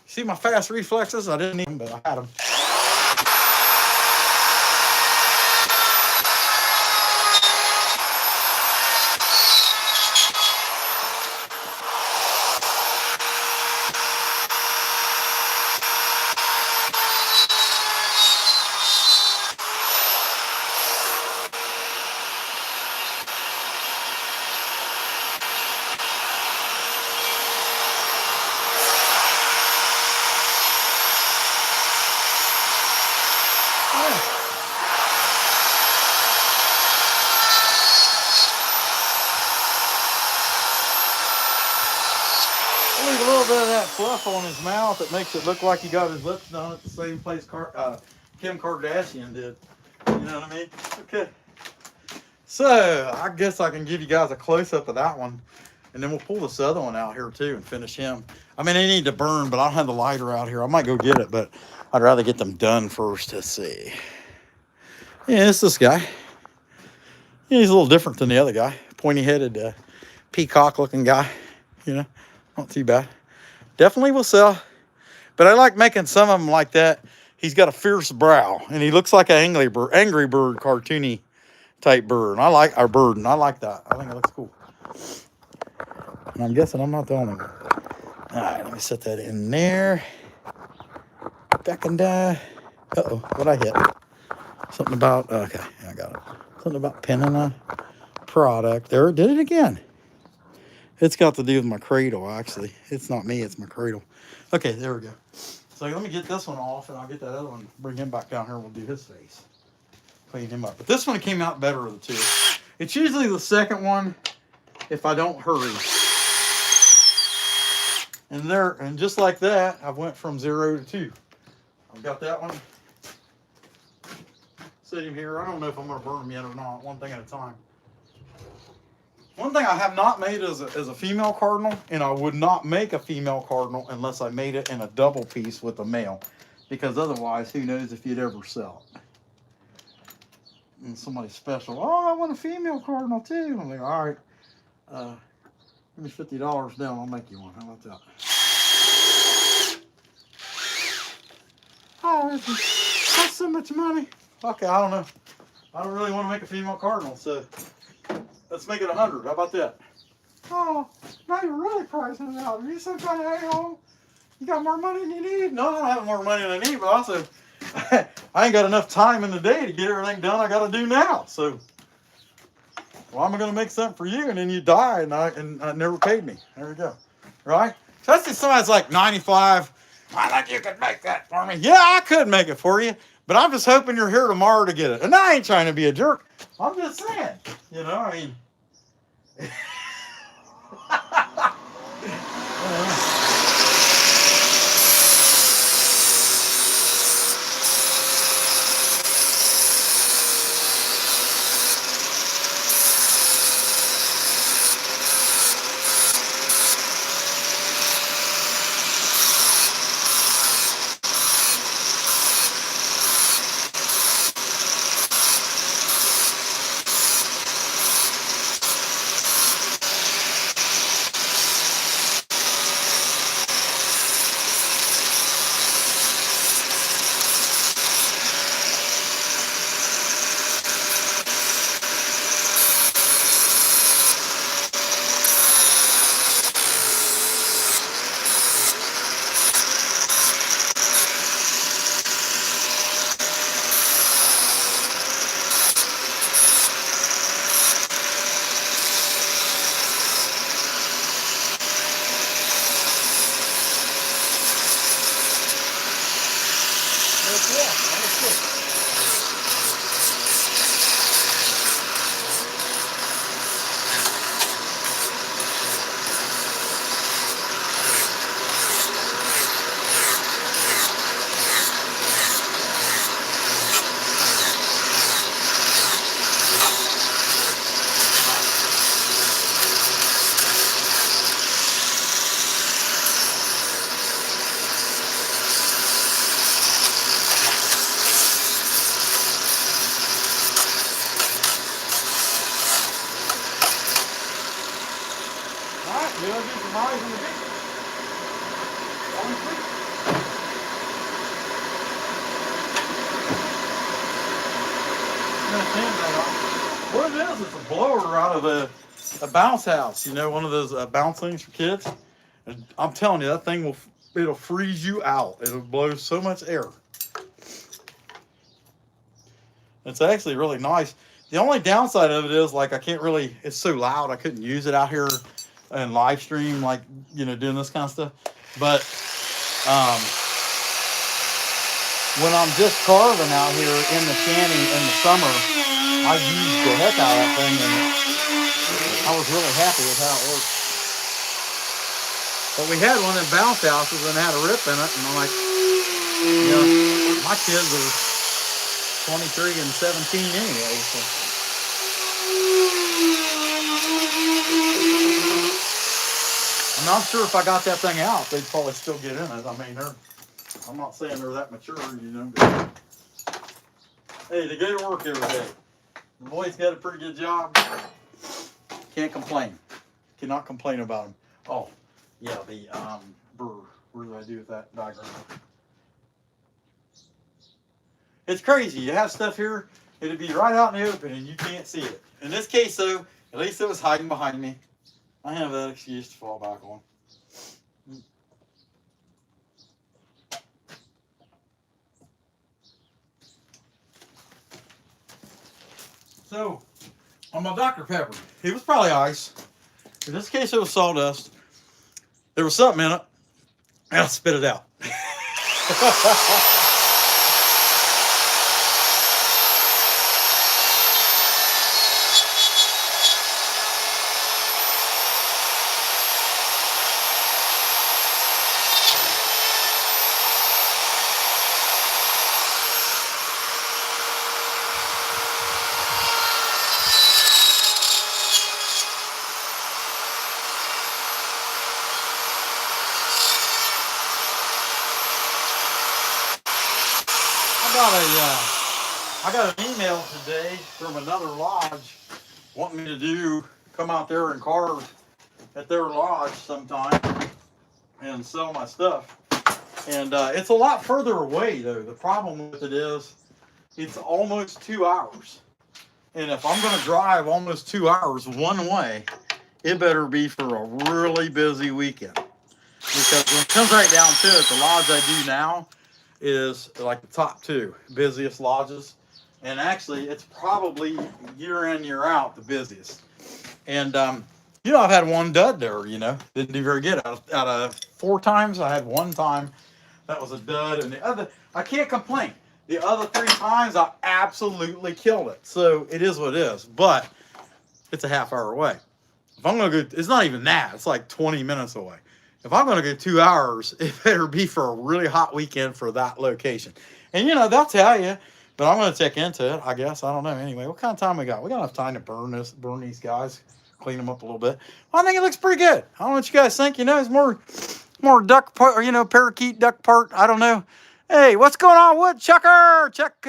See my fast reflexes? I didn't need them, but I had them. Leave a little bit of that fluff on his mouth. It makes it look like he got his lips done at the same place Kim Kardashian did. You know what I mean? Okay. So I guess I can give you guys a close-up of that one. And then we'll pull this other one out here too and finish him. I mean, they need to burn, but I don't have the lighter out here. I might go get it, but I'd rather get them done first. Let's see. Yeah, it's this guy. Yeah, he's a little different than the other guy. Pointy-headed, peacock-looking guy. You know, not too bad. Definitely will sell. But I like making some of them like that. He's got a fierce brow, and he looks like an angry bird, cartoony type bird. And I like our bird, and I like that. I think it looks cool. And I'm guessing I'm not the only one. All right, let me set that in there. Back and uh-oh, what'd I hit? Something about, okay, I got it. Something about pinning a product. There, it did it again. It's got to do with my cradle, actually. It's not me, it's my cradle. Okay, there we go. So let me get this one off, and I'll get that other one, bring him back down here, and we'll do his face. Clean him up. But this one came out better of the two. It's usually the second one if I don't hurry. And just like that, I went from 0 to 2. I've got that one sitting here. I don't know if I'm going to burn them yet or not. One thing at a time. One thing I have not made is a female cardinal, and I would not make a female cardinal unless I made it in a double piece with a male, because otherwise, who knows if you'd ever sell it. And somebody special, oh, I want a female cardinal too. I'm like, all right, give me $50 down, I'll make you one. How about that? Oh, that's so much money. Okay, I don't know. I don't really want to make a female cardinal, so let's make it 100. How about that? Oh, now you're really pricing it out. Are you some kind of a-hole? You got more money than you need? No, I don't have more money than I need, but also I ain't got enough time in the day to get everything done I got to do now. So, well, I'm going to make something for you, and then you die, and I never paid me. There we go. Right? So that's just somebody's like 95. I think you could make that for me. Yeah, I could make it for you, but I'm just hoping you're here tomorrow to get it. And I ain't trying to be a jerk. I'm just saying. You know, I mean. What it is a blower out of a bounce house, you know, one of those bounce things for kids. And I'm telling you, that thing it'll freeze you out. It'll blow so much air. It's actually really nice. The only downside of it is, like, it's so loud, I couldn't use it out here and live stream, like, you know, doing this kind of stuff. But when I'm just carving out here in the shanty in the summer, I used the heck out of that thing, and I was really happy with how it worked. But we had one in bounce houses and it had a rip in it, and I'm like, you know, my kids are 23 and 17 anyway. So. I'm not sure if I got that thing out, they'd probably still get in it. I mean, I'm not saying they're that mature, you know. But, hey, they go to work every day. The boys got a pretty good job. Can't complain. Cannot complain about them. Oh, yeah, the brewer. What do I do with that diagram? It's crazy. You have stuff here, it'd be right out in the open and you can't see it. In this case, though, at least it was hiding behind me. I have that excuse to fall back on. So, on my Dr. Pepper, it was probably ice. In this case, it was sawdust. There was something in it. And I spit it out. I got an email today from another lodge wanting me to come out there and carve at their lodge sometime and sell my stuff. And it's a lot further away though. The problem with it is it's almost 2 hours. And if I'm going to drive almost 2 hours one way, it better be for a really busy weekend. Because when it comes right down to it, the lodge I do now is like the top 2 busiest lodges. And actually, it's probably year in, year out, the busiest. And, you know, I've had one dud there, you know. Didn't do very good. Out of 4 times, I had 1 time that was a dud. And the other, I can't complain. The other 3 times, I absolutely killed it. So, it is what it is. But, it's a half hour away. If I'm going to go, it's not even that. It's like 20 minutes away. If I'm going to go 2 hours, it better be for a really hot weekend for that location. And, you know, they'll tell you. But I'm going to check into it, I guess. I don't know. Anyway, what kind of time we got? We got enough time to burn these guys, clean them up a little bit. Well, I think it looks pretty good. I don't know what you guys think. You know, it's more duck part, or, you know, parakeet duck part. I don't know. Hey, what's going on, Woodchucker? Check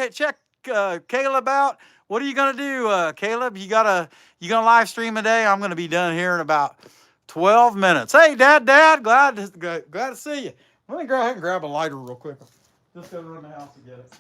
Caleb out. What are you going to do, Caleb? You gonna live stream today? I'm going to be done here in about 12 minutes. Hey, Dad, glad to see you. Let me go ahead and grab a lighter real quick. Just go around the house and get it.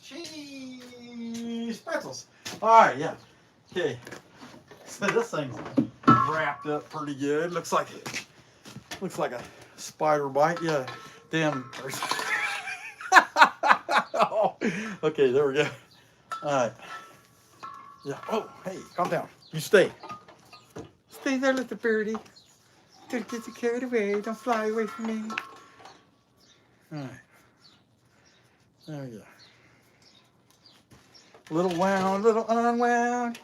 Cheese pretzels. All right, yeah. Okay. So this thing's wrapped up pretty good. Looks like a spider bite. Yeah. Damn. Oh, okay, there we go. All right. Yeah. Oh, hey, calm down. You stay. Stay there, little birdie. Don't get you carried away. Don't fly away from me. All right. There we go. Little wound, little unwound.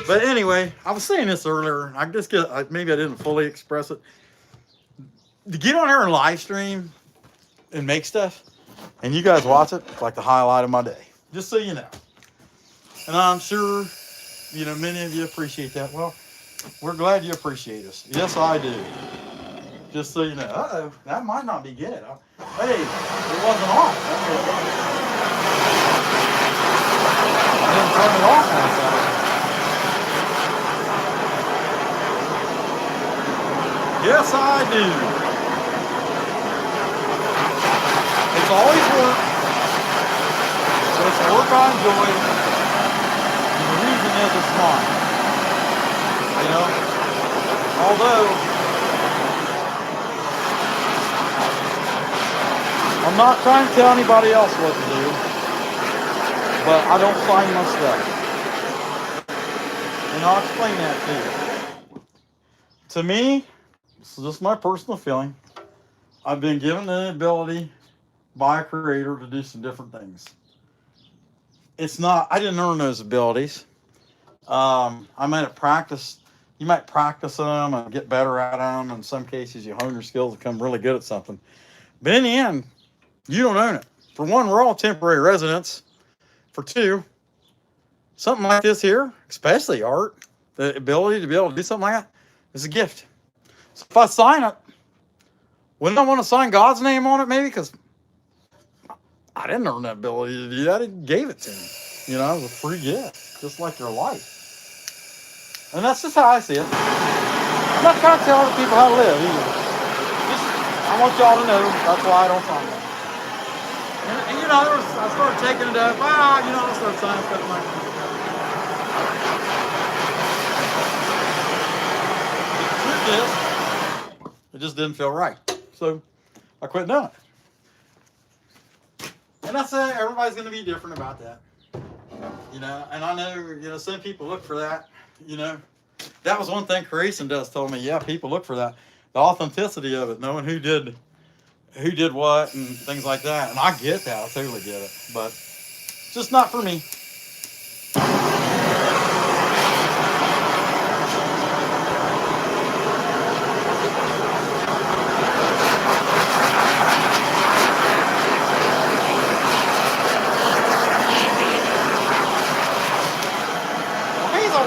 But anyway, I was saying this earlier. Maybe I didn't fully express it. To get on here and live stream and make stuff, and you guys watch it, it's like the highlight of my day. Just so you know. And I'm sure, you know, many of you appreciate that. Well, we're glad you appreciate us. Yes, I do. Just so you know. Uh-oh, that might not be good. Hey, it wasn't on. I didn't turn it off myself. Yes, I do. It's always work. But it's a work I enjoy. And the reason is it's mine. You know, although I'm not trying to tell anybody else what to do, but I don't sign my stuff. And I'll explain that to you. To me, this is just my personal feeling. I've been given the ability by a creator to do some different things. It's not, I didn't earn those abilities. I might have practiced, you might practice them and get better at them. In some cases, you hone your skills and become really good at something. But in the end, you don't own it. For one, we're all temporary residents. For two, something like this here, especially art, the ability to be able to do something like that, is a gift. So if I sign it, wouldn't I want to sign God's name on it maybe? Because I didn't earn that ability to do that. He gave it to me. You know, it was a free gift, just like your life. And that's just how I see it. I'm not trying to tell other people how to live either. Just, I want y'all to know that's why I don't sign that. And you know, I started taking it up. You know, I started signing stuff like that. The truth is, it just didn't feel right. So I quit doing it. And that's it. Everybody's going to be different about that. You know, and I know, you know, some people look for that. You know, that was one thing Creation does told me. Yeah, people look for that. The authenticity of it, knowing who did what and things like that. And I get that. I totally get it. But it's just not for me.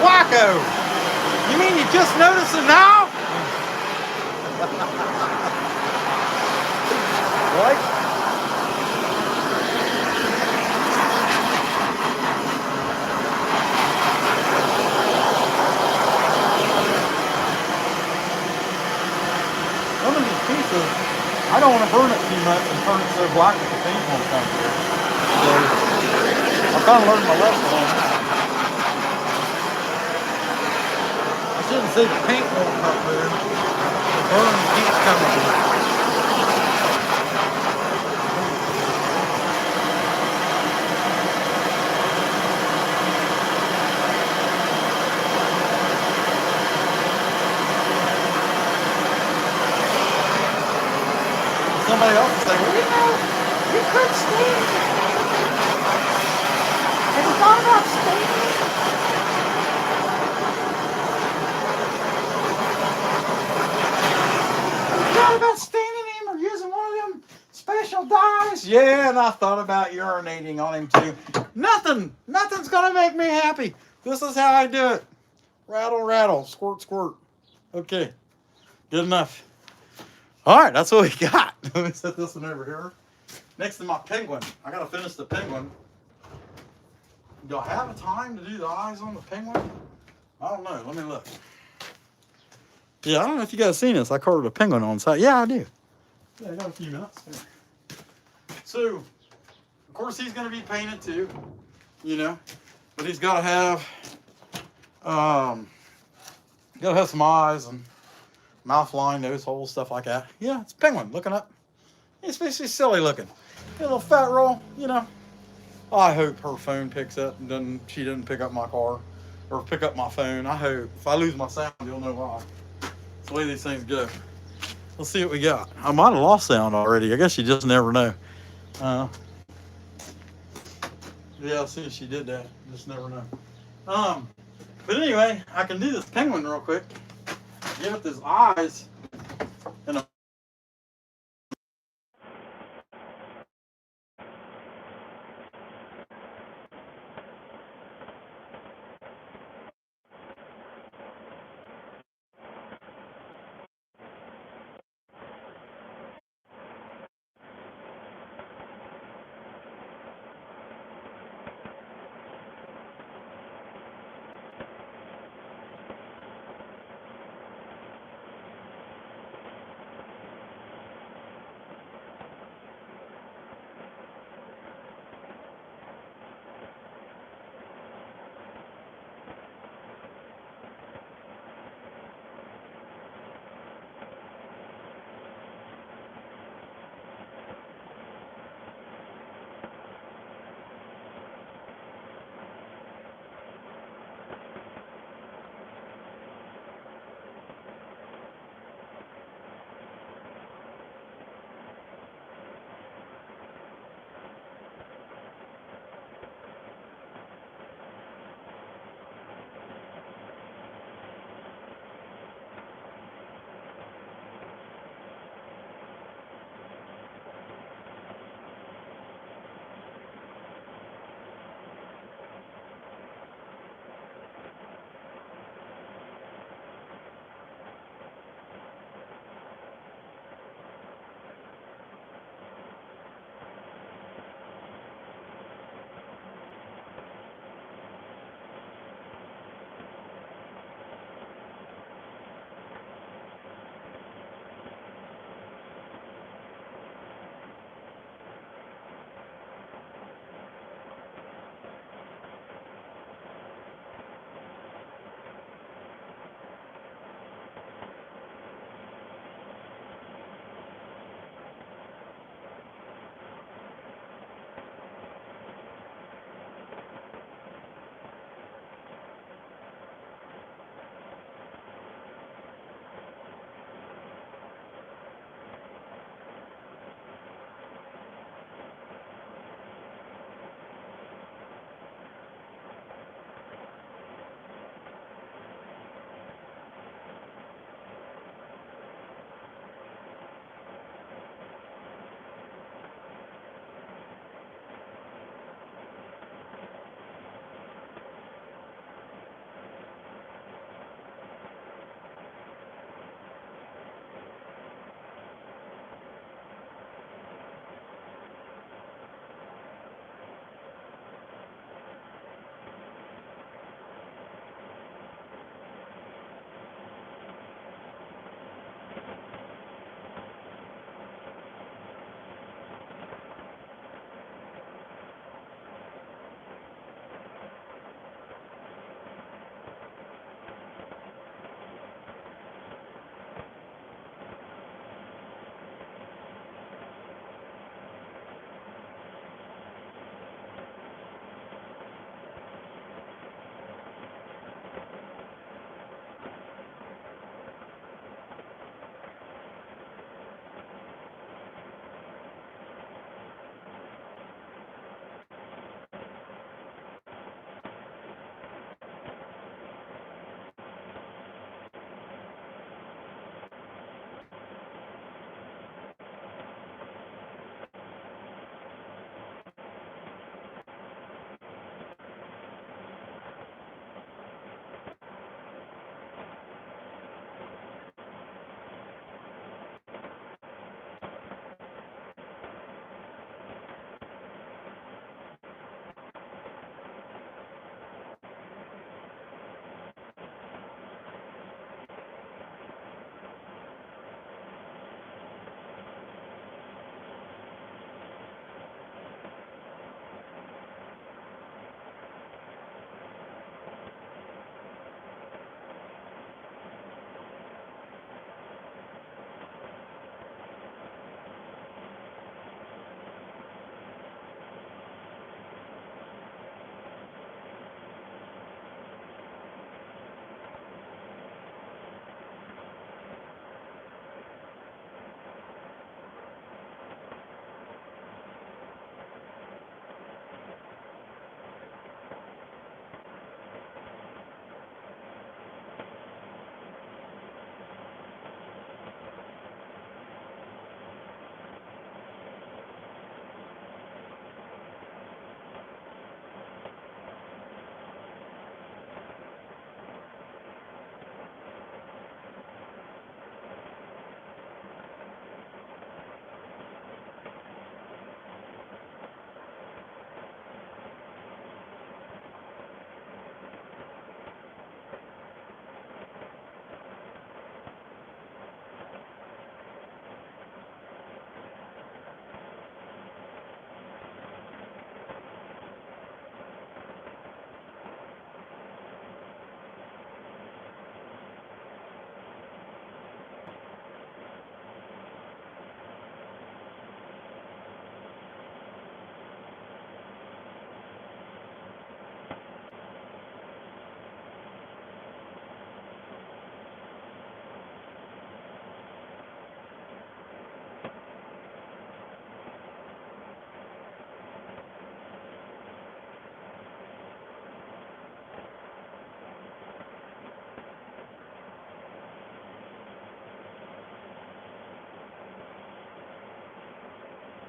Wacko! You mean you just noticed it now? Right? One of these pieces, I don't want to burn it too much and turn it so black that the paint won't come through. So I kind of learned my lesson on that. I shouldn't say the paint won't come through. The burn keeps coming through. Somebody else is like, well, you know, you could stain it. Have you thought about staining it? About staining him or using one of them special dyes. Yeah, and I thought about urinating on him too. Nothing's gonna make me happy. This is how I do it. Rattle, rattle, squirt, squirt. Okay, good enough. All right, that's what we got. Let me set this one over here. Next to my penguin. I gotta finish the penguin. Do I have a time to do the eyes on the penguin? I don't know. Let me look. Yeah, I don't know if you guys seen this. I carved a penguin on the side. Yeah, I do. Yeah, I got a few minutes. So, of course, he's going to be painted too, you know. But he's got to have, some eyes and mouth line, nose holes, stuff like that. Yeah, it's a penguin looking up. He's basically silly looking. A little fat roll, you know. I hope her phone picks up and she doesn't pick up my car or pick up my phone. I hope. If I lose my sound, you'll know why. The way these things go. Let's see what we got. I might have lost sound already. I guess you just never know. Yeah, see, she did that. Just never know. But anyway, I can do this penguin real quick. Give it his eyes.